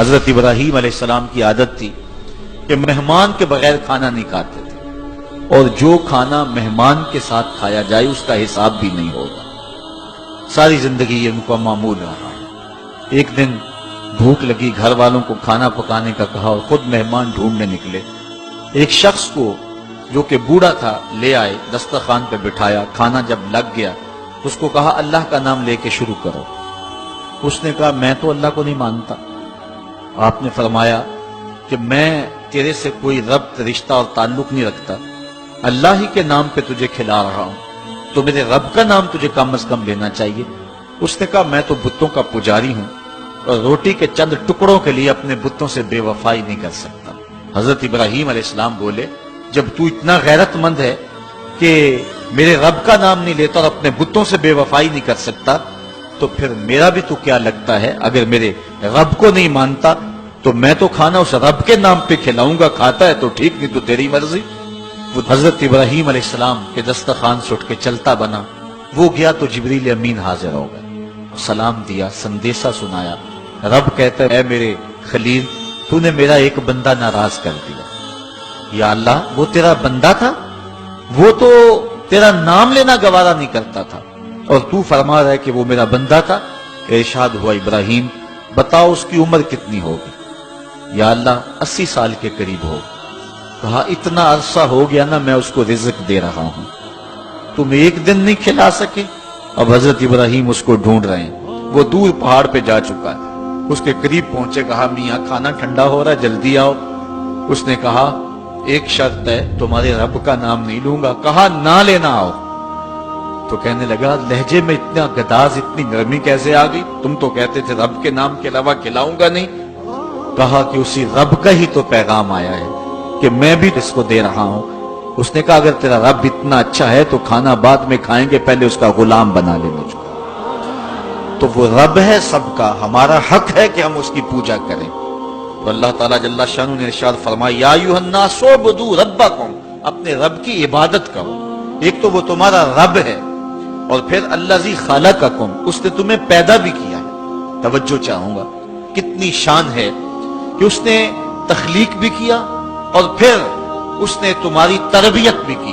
حضرت ابراہیم علیہ السلام کی عادت تھی کہ مہمان کے بغیر کھانا نہیں کھاتے تھے، اور جو کھانا مہمان کے ساتھ کھایا جائے اس کا حساب بھی نہیں ہوگا۔ ساری زندگی یہ ان کا معمول رہا ہے۔ ایک دن بھوک لگی، گھر والوں کو کھانا پکانے کا کہا اور خود مہمان ڈھونڈنے نکلے۔ ایک شخص کو جو کہ بوڑھا تھا لے آئے، دسترخوان پہ بٹھایا، کھانا جب لگ گیا تو اس کو کہا اللہ کا نام لے کے شروع کرو۔ اس نے کہا میں تو اللہ کو نہیں مانتا۔ آپ نے فرمایا کہ میں تیرے سے کوئی ربط، رشتہ اور تعلق نہیں رکھتا، اللہ ہی کے نام پہ تجھے کھلا رہا ہوں، تو میرے رب کا نام تجھے کم از کم لینا چاہیے۔ اس نے کہا میں تو بتوں کا پجاری ہوں اور روٹی کے چند ٹکڑوں کے لیے اپنے بتوں سے بے وفائی نہیں کر سکتا۔ حضرت ابراہیم علیہ السلام بولے جب تو اتنا غیرت مند ہے کہ میرے رب کا نام نہیں لیتا اور اپنے بتوں سے بے وفائی نہیں کر سکتا، تو پھر میرا بھی تو کیا لگتا ہے، اگر میرے رب کو نہیں مانتا تو میں تو کھانا اس رب کے نام پہ کھلاؤں گا، کھاتا ہے تو ٹھیک نہیں تو تیری مرضی۔ وہ حضرت ابراہیم علیہ السلام کے دسترخوان سے اٹھ کے چلتا بنا، وہ گیا تو جبریل امین حاضر ہو گئے، سلام دیا، سندیسہ سنایا۔ رب کہتا ہے اے میرے خلیل، تو نے میرا ایک بندہ ناراض کر دیا۔ یا اللہ، وہ تیرا بندہ تھا، وہ تو تیرا نام لینا گوارا نہیں کرتا تھا، اور تو فرما رہا ہے کہ وہ میرا بندہ تھا۔ ارشاد ہوا ابراہیم بتاؤ اس کی عمر کتنی ہوگی؟ یا اللہ 80 سال کے قریب ہوگی۔ کہا اتنا عرصہ ہو گیا نا میں اس کو رزق دے رہا ہوں، تم ایک دن نہیں کھلا سکے؟ اب حضرت ابراہیم اس کو ڈھونڈ رہے ہیں، وہ دور پہاڑ پہ جا چکا ہے، اس کے قریب پہنچے، کہا میاں کھانا ٹھنڈا ہو رہا ہے جلدی آؤ۔ اس نے کہا ایک شرط ہے، تمہارے رب کا نام نہیں لوں گا۔ کہا نہ لینا آؤ۔ تو کہنے لگا لہجے میں اتنا گداز، اتنی نرمی کیسے آ گئی؟ تم تو کہتے تھے رب کے نام کے علاوہ کھلاؤں گا نہیں۔ کہا کہ اسی رب کا ہی تو پیغام آیا ہے کہ میں بھی اس کو دے رہا ہوں۔ اس نے کہا اگر تیرا رب اتنا اچھا ہے تو کھانا بعد میں کھائیں گے، پہلے اس کا غلام بنا لے مجھ کو۔ تو وہ رب ہے سب کا، ہمارا حق ہے کہ ہم اس کی پوجا کریں۔ تو اللہ تعالیٰ جل شانہ نے ارشاد فرمایا یا ایھا الناس اعبدوا ربکم، اپنے رب کی عبادت کرو۔ ایک تو وہ تمہارا رب ہے، اور پھر الذی خلقکم، اس نے تمہیں پیدا بھی کیا ہے۔ توجہ چاہوں گا کتنی شان ہے کہ اس نے تخلیق بھی کیا اور پھر اس نے تمہاری تربیت بھی کی۔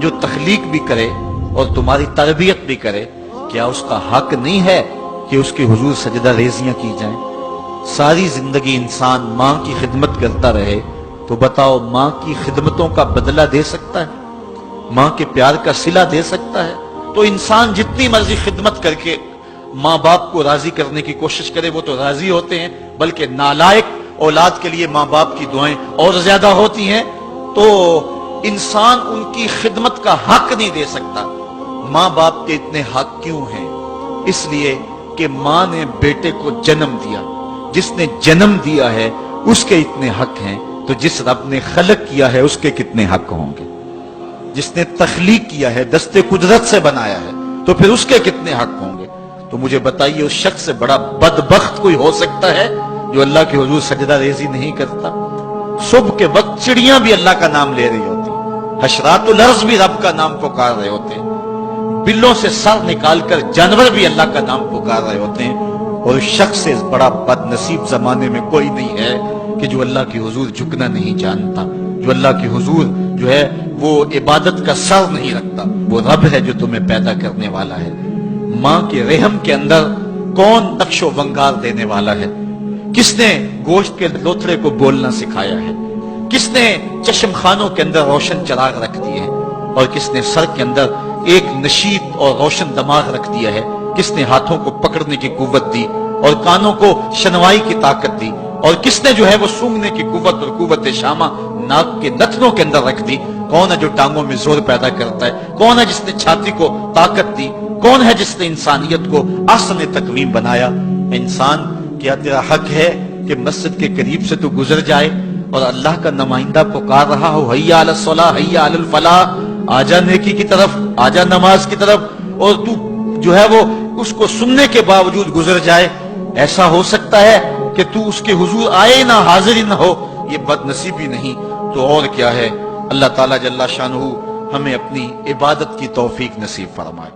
جو تخلیق بھی کرے اور تمہاری تربیت بھی کرے، کیا اس کا حق نہیں ہے کہ اس کے حضور سجدہ ریزیاں کی جائیں؟ ساری زندگی انسان ماں کی خدمت کرتا رہے تو بتاؤ ماں کی خدمتوں کا بدلہ دے سکتا ہے؟ ماں کے پیار کا صلہ دے سکتا ہے؟ تو انسان جتنی مرضی خدمت کر کے ماں باپ کو راضی کرنے کی کوشش کرے وہ تو راضی ہوتے ہیں، بلکہ نالائق اولاد کے لیے ماں باپ کی دعائیں اور زیادہ ہوتی ہیں۔ تو انسان ان کی خدمت کا حق نہیں دے سکتا۔ ماں باپ کے اتنے حق کیوں ہیں؟ اس لیے کہ ماں نے بیٹے کو جنم دیا، جس نے جنم دیا ہے اس کے اتنے حق ہیں، تو جس رب نے خلق کیا ہے اس کے کتنے حق ہوں گے؟ جس نے تخلیق کیا ہے، دستے قدرت سے بنایا ہے، تو پھر اس کے کتنے حق ہوں گے؟ تو مجھے بتائیے اس شخص سے بڑا بدبخت کوئی ہو سکتا ہے جو اللہ کے حضور سجدہ ریزی نہیں کرتا؟ صبح کے وقت چڑیاں بھی اللہ کا نام لے رہی ہوتی، حشرات الارض بھی رب کا نام پکار رہے ہوتے ہیں، بلوں سے سر نکال کر جانور بھی اللہ کا نام پکار رہے ہوتے ہیں، اور اس شخص سے بڑا بد نصیب زمانے میں کوئی نہیں ہے کہ جو اللہ کے حضور جھکنا نہیں جانتا، جو اللہ کے حضور جو ہے وہ عبادت کا سر نہیں رکھتا۔ وہ رب ہے جو تمہیں پیدا کرنے والا ہے۔ ماں کے رحم کے اندر کون نقش و ونگار دینے والا ہے؟ کس نے گوشت کے لوتھڑے کو بولنا سکھایا ہے؟ کس نے چشم خانوں کے اندر روشن چراغ رکھ دیے ہیں؟ اور کس نے سر کے اندر ایک نشیط اور روشن دماغ رکھ دیا ہے؟ کس نے ہاتھوں کو پکڑنے کی قوت دی اور کانوں کو شنوائی کی طاقت دی؟ اور کس نے جو ہے وہ سونگھنے کی قوت اور قوت شامہ ناک کے نتنوں کے اندر رکھ دی؟ کون ہے جو ٹانگوں میں زور پیدا کرتا ہے؟ کون ہے جس نے چھاتی کو طاقت دی؟ کون ہے جس نے انسانیت کو احسن تقویم بنایا؟ انسان، کیا تیرا حق ہے کہ مسجد کے قریب سے تو گزر جائے اور اللہ کا نمائندہ پکار رہا ہو حی علی الصلاۃ حی علی الفلاح، آجا نیکی کی طرف، آجا نماز کی طرف، اور تو جو ہے وہ اس کو سننے کے باوجود گزر جائے؟ ایسا ہو سکتا ہے کہ تو اس کے حضور آئے نہ، حاضر ہی نہ ہو؟ یہ بد نصیبی نہیں تو اور کیا ہے؟ اللہ تعالیٰ جل شانہ ہمیں اپنی عبادت کی توفیق نصیب فرمائے۔